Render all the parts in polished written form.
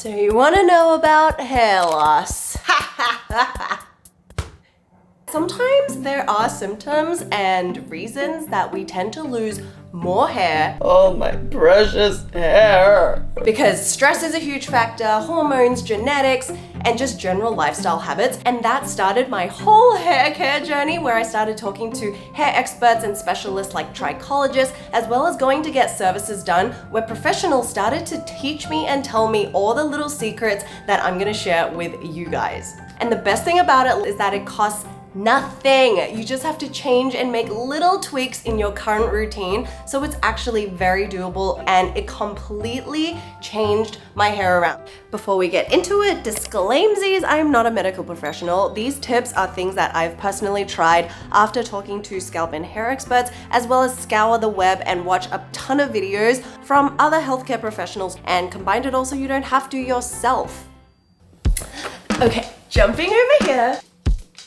So you want to know about hair loss? Sometimes there are symptoms and reasons that we tend to lose more hair. Oh, my precious hair. Because stress is a huge factor, hormones, genetics, and just general lifestyle habits. And that started my whole hair care journey, where I started talking to hair experts and specialists like trichologists, as well as going to get services done where professionals started to teach me and tell me all the little secrets that I'm gonna share with you guys. And the best thing about it is that it costs nothing. You just have to change and make little tweaks in your current routine, so it's actually very doable, and it completely changed my hair around. Before we get into it, disclaimsies, I am not a medical professional. These tips are things that I've personally tried after talking to scalp and hair experts, as well as scour the web and watch a ton of videos from other healthcare professionals, and combined it all so you don't have to yourself. Okay, jumping over here.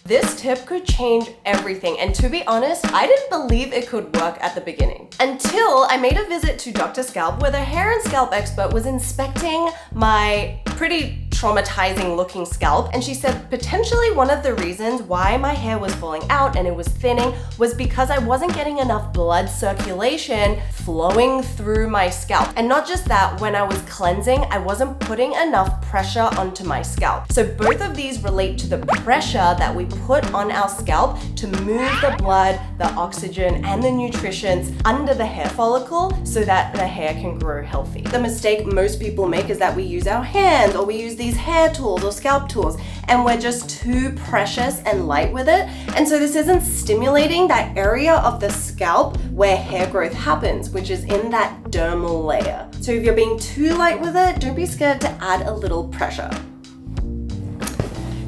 This tip could change everything, and to be honest, I didn't believe it could work at the beginning. Until I made a visit to Dr. Scalp, where the hair and scalp expert was inspecting my pretty traumatizing looking scalp, and she said potentially one of the reasons why my hair was falling out and it was thinning was because I wasn't getting enough blood circulation flowing through my scalp. And not just that, when I was cleansing, I wasn't putting enough pressure onto my scalp. So both of these relate to the pressure that we put on our scalp to move the blood, the oxygen, and the nutrients under the hair follicle so that the hair can grow healthy. The mistake most people make is that we use our hands, or we use these hair tools or scalp tools, and we're just too precious and light with it. And so this isn't stimulating that area of the scalp where hair growth happens, which is in that dermal layer. So if you're being too light with it, don't be scared to add a little pressure.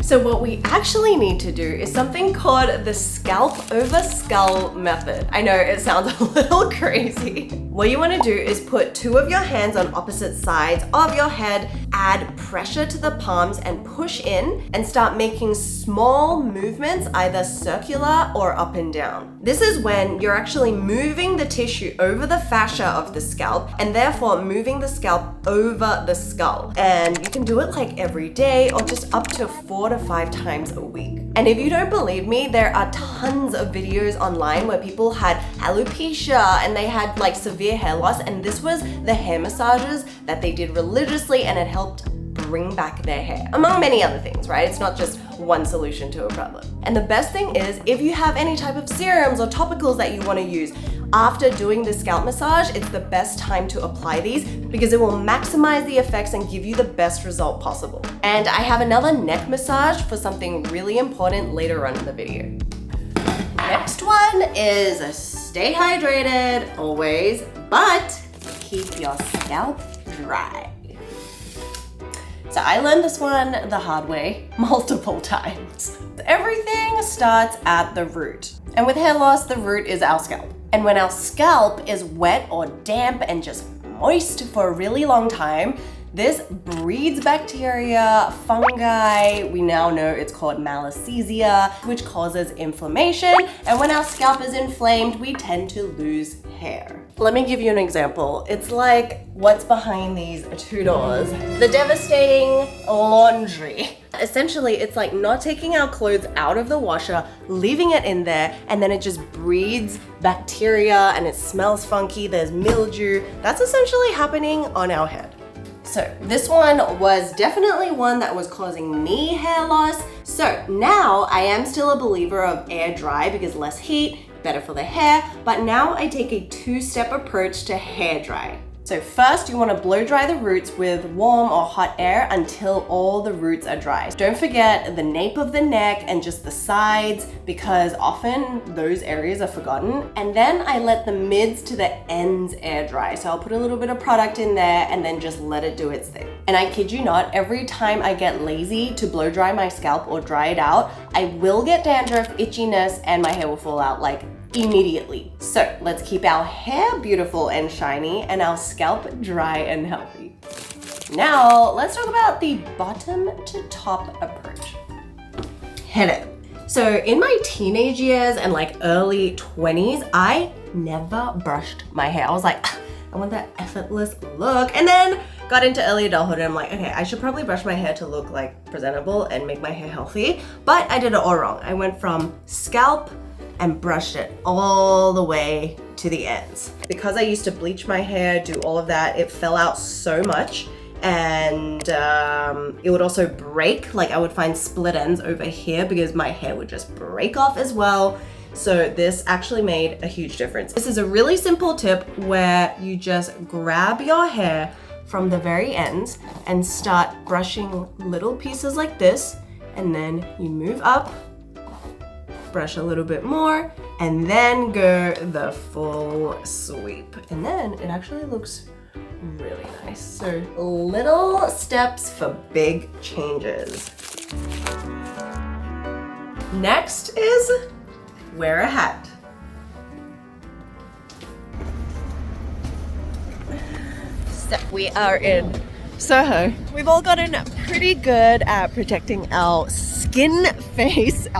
So what we actually need to do is something called the scalp over skull method. I know it sounds a little crazy. What you want to do is put two of your hands on opposite sides of your head, add pressure to the palms and push in, and start making small movements, either circular or up and down. This is when you're actually moving the tissue over the fascia of the scalp, and therefore moving the scalp over the skull. And you can do it like every day, or just up to 4 to 5 times a week. And if you don't believe me, there are tons of videos online where people had alopecia and they had like severe hair loss, and this was the hair massages that they did religiously, and it helped bring back their hair, among many other things, right? It's not just one solution to a problem. And the best thing is, if you have any type of serums or topicals that you want to use, after doing the scalp massage, it's the best time to apply these because it will maximize the effects and give you the best result possible. And I have another neck massage for something really important later on in the video. Next one is stay hydrated always, but keep your scalp dry. So I learned this one the hard way multiple times. Everything starts at the root. And with hair loss, the root is our scalp. And when our scalp is wet or damp and just moist for a really long time, this breeds bacteria, fungi. We now know it's called malassezia, which causes inflammation. And when our scalp is inflamed, we tend to lose hair. Let me give you an example. It's like what's behind these two doors. The devastating laundry. Essentially, it's like not taking our clothes out of the washer, leaving it in there, and then it just breeds bacteria and it smells funky, there's mildew. That's essentially happening on our head. So this one was definitely one that was causing me hair loss. So now I am still a believer of air dry because less heat, better for the hair, but now I take a two-step approach to hair dry. So first, you want to blow dry the roots with warm or hot air until all the roots are dry. Don't forget the nape of the neck and just the sides, because often those areas are forgotten. And then I let the mids to the ends air dry. So I'll put a little bit of product in there and then just let it do its thing. And I kid you not, every time I get lazy to blow dry my scalp or dry it out, I will get dandruff, itchiness, and my hair will fall out like immediately. So let's keep our hair beautiful and shiny and our scalp dry and healthy. Now let's talk about the bottom to top approach. Hit it. So in my teenage years and like early 20s, I never brushed my hair. I was like, I want that effortless look. And then got into early adulthood and I'm like, okay, I should probably brush my hair to look like presentable and make my hair healthy, but I did it all wrong. I went from scalp and brushed it all the way to the ends. Because I used to bleach my hair, do all of that, it fell out so much, and it would also break. Like I would find split ends over here because my hair would just break off as well. So this actually made a huge difference. This is a really simple tip where you just grab your hair from the very ends and start brushing little pieces like this, and then you move up, brush a little bit more, and then go the full sweep. And then it actually looks really nice. So little steps for big changes. Next is wear a hat. So we are in Soho. We've all gotten pretty good at protecting our face on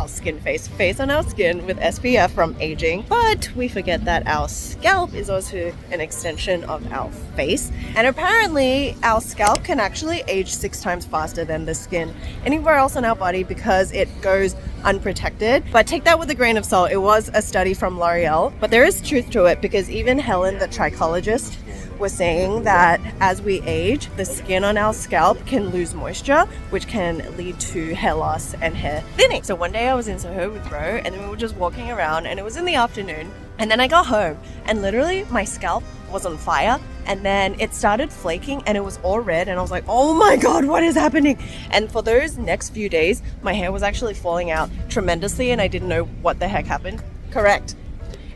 our skin with SPF from aging, but we forget that our scalp is also an extension of our face. And apparently our scalp can actually age 6 times faster than the skin anywhere else on our body because it goes unprotected. But take that with a grain of salt. It was a study from L'Oreal, but there is truth to it because even Helen, the trichologist, was saying that as we age, the skin on our scalp can lose moisture, which can lead to hair loss and hair thinning. So one day I was in Soho with Ro, and then we were just walking around, and it was in the afternoon, and then I got home, and literally my scalp was on fire, and then it started flaking, and it was all red, and I was like, oh my god, what is happening? And for those next few days, my hair was actually falling out tremendously, and I didn't know what the heck happened. Correct.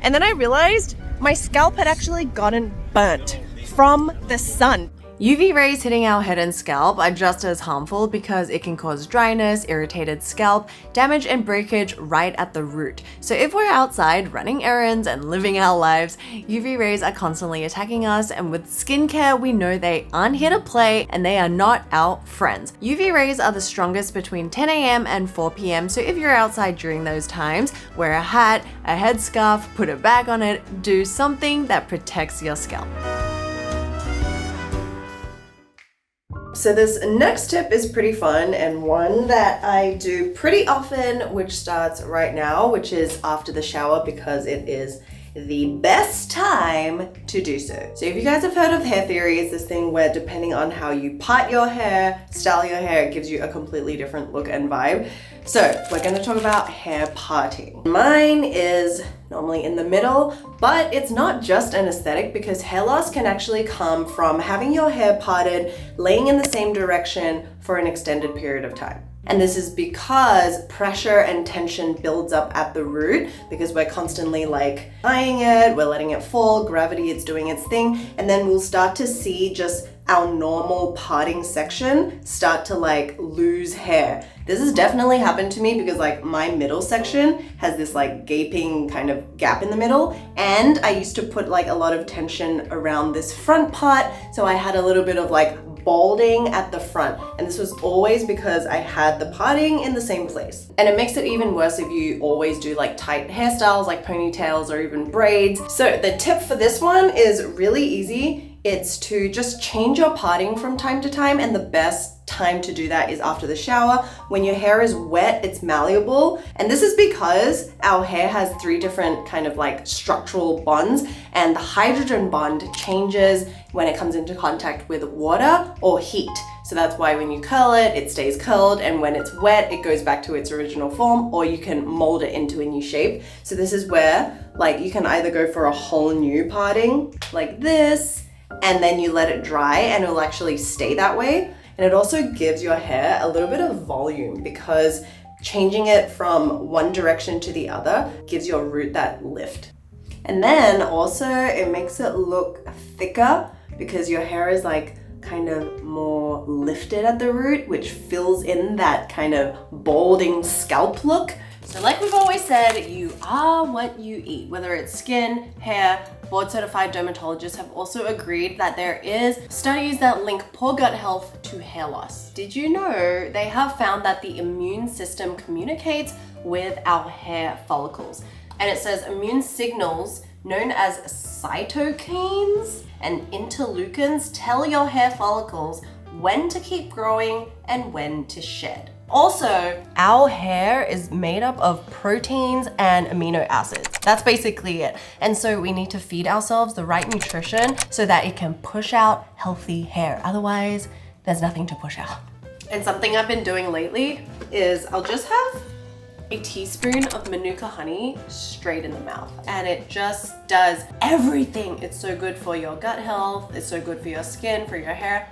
And then I realized my scalp had actually gotten burnt from the sun. UV rays hitting our head and scalp are just as harmful because it can cause dryness, irritated scalp, damage and breakage right at the root. So if we're outside running errands and living our lives, UV rays are constantly attacking us, and with skincare we know they aren't here to play and they are not our friends. UV rays are the strongest between 10 a.m. and 4 p.m. so if you're outside during those times, wear a hat, a headscarf, put a bag on it, do something that protects your scalp. So this next tip is pretty fun and one that I do pretty often, which starts right now, which is after the shower because it is the best time to do so. So if you guys have heard of hair theory, it's this thing where depending on how you part your hair, style your hair, it gives you a completely different look and vibe. So we're going to talk about hair parting. Mine is normally in the middle, but it's not just an aesthetic because hair loss can actually come from having your hair parted, laying in the same direction for an extended period of time. And this is because pressure and tension builds up at the root because we're constantly like tying it, we're letting it fall, gravity, it's doing its thing, and then we'll start to see just our normal parting section start to like lose hair. This has definitely happened to me because like my middle section has this like gaping kind of gap in the middle, and I used to put like a lot of tension around this front part, so I had a little bit of like balding at the front, and this was always because I had the parting in the same place. And it makes it even worse if you always do like tight hairstyles like ponytails or even braids. So the tip for this one is really easy. It's to just change your parting from time to time, and the best time to do that is after the shower. When your hair is wet, it's malleable, and this is because our hair has 3 different kind of like structural bonds, and the hydrogen bond changes when it comes into contact with water or heat. So that's why when you curl it, it stays curled, and when it's wet, it goes back to its original form, or you can mold it into a new shape. So this is where like you can either go for a whole new parting like this, and then you let it dry and it'll actually stay that way. And it also gives your hair a little bit of volume because changing it from one direction to the other gives your root that lift. And then also it makes it look thicker because your hair is like kind of more lifted at the root, which fills in that kind of balding scalp look. So like we've always said, you are what you eat, whether it's skin, hair. Board certified dermatologists have also agreed that there is studies that link poor gut health to hair loss. Did you know they have found that the immune system communicates with our hair follicles? And it says immune signals known as cytokines and interleukins, tell your hair follicles when to keep growing and when to shed. Also, our hair is made up of proteins and amino acids. That's basically it. And so we need to feed ourselves the right nutrition so that it can push out healthy hair. Otherwise, there's nothing to push out. And something I've been doing lately is I'll just have a teaspoon of Manuka honey straight in the mouth, and it just does everything. It's so good for your gut health, it's so good for your skin, for your hair.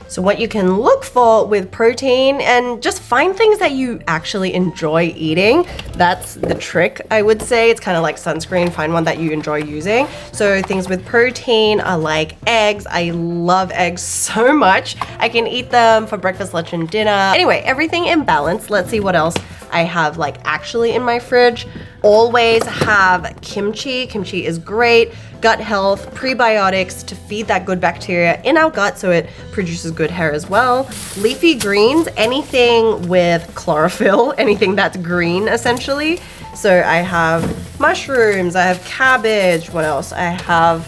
So what you can look for with protein, and just find things that you actually enjoy eating. That's the trick, I would say. It's kind of like sunscreen, find one that you enjoy using. So things with protein are like eggs. I love eggs so much. I can eat them for breakfast, lunch, and dinner. Anyway, everything in balance. Let's see what else I have like actually in my fridge. Always have kimchi. Kimchi is great. Gut health, prebiotics to feed that good bacteria in our gut so it produces good hair as well. Leafy greens, anything with chlorophyll, anything that's green essentially. So I have mushrooms, I have cabbage, what else? I have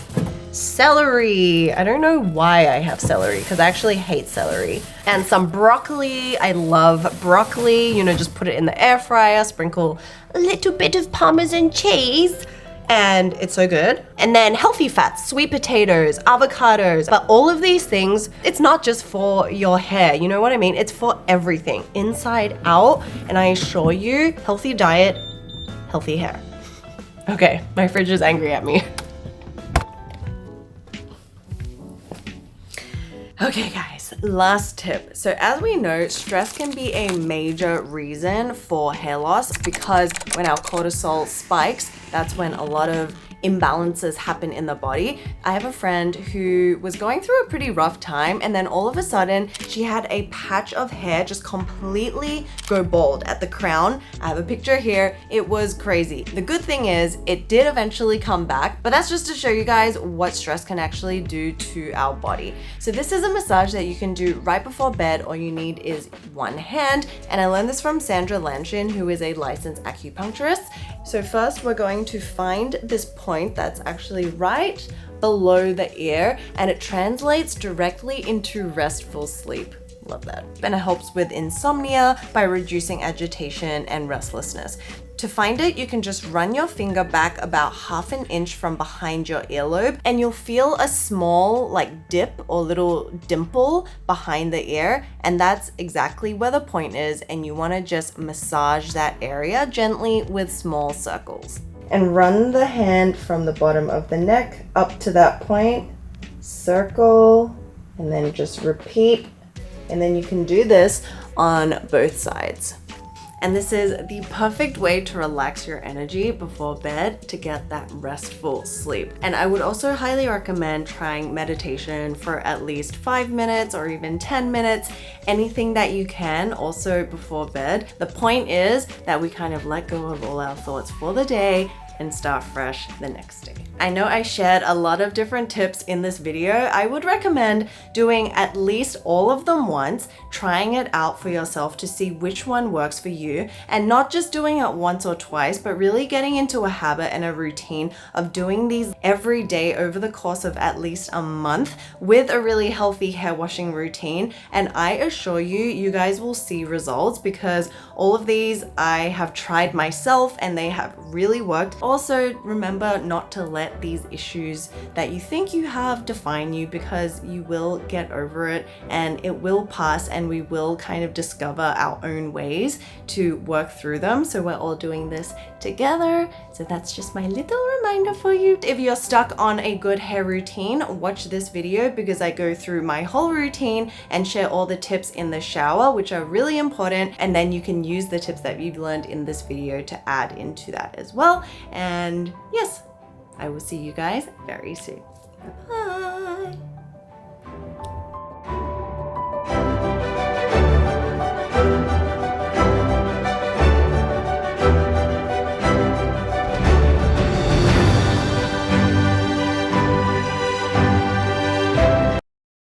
celery. I don't know why I have celery because I actually hate celery. And some broccoli. I love broccoli. You know, just put it in the air fryer, sprinkle a little bit of Parmesan cheese, and it's so good. And then healthy fats, sweet potatoes, avocados. But all of these things, it's not just for your hair, you know what I mean? It's for everything, inside out. And I assure you, healthy diet, healthy hair. Okay, my fridge is angry at me. Okay guys, last tip. So as we know, stress can be a major reason for hair loss because when our cortisol spikes, that's when a lot of imbalances happen in the body. I have a friend who was going through a pretty rough time, and then all of a sudden she had a patch of hair just completely go bald at the crown. I have a picture here. It was crazy. The good thing is it did eventually come back, but that's just to show you guys what stress can actually do to our body. So this is a massage that you can do right before bed. All you need is one hand, and I learned this from Sandra Lanchin, who is a licensed acupuncturist. So first we're going to find this point that's actually right below the ear, and it translates directly into restful sleep. Love that. And it helps with insomnia by reducing agitation and restlessness. To find it, you can just run your finger back about 1/2 inch from behind your earlobe, and you'll feel a small like dip or little dimple behind the ear, and that's exactly where the point is, and you want to just massage that area gently with small circles. And run the hand from the bottom of the neck up to that point, circle, and then just repeat. And then you can do this on both sides. And this is the perfect way to relax your energy before bed to get that restful sleep. And I would also highly recommend trying meditation for at least 5 minutes or even 10 minutes, anything that you can also before bed. The point is that we kind of let go of all our thoughts for the day and start fresh the next day. I know I shared a lot of different tips in this video. I would recommend doing at least all of them once, trying it out for yourself to see which one works for you, and not just doing it once or twice, but really getting into a habit and a routine of doing these every day over the course of at least a month with a really healthy hair washing routine. And I assure you, you guys will see results because all of these I have tried myself and they have really worked. Also, remember not to let these issues that you think you have define you, because you will get over it and it will pass, and we will kind of discover our own ways to work through them. So we're all doing this together. So that's just my little reminder for you. If you're stuck on a good hair routine, watch this video because I go through my whole routine and share all the tips in the shower, which are really important. And then you can use the tips that you've learned in this video to add into that as well. And yes, I will see you guys very soon. Bye-bye.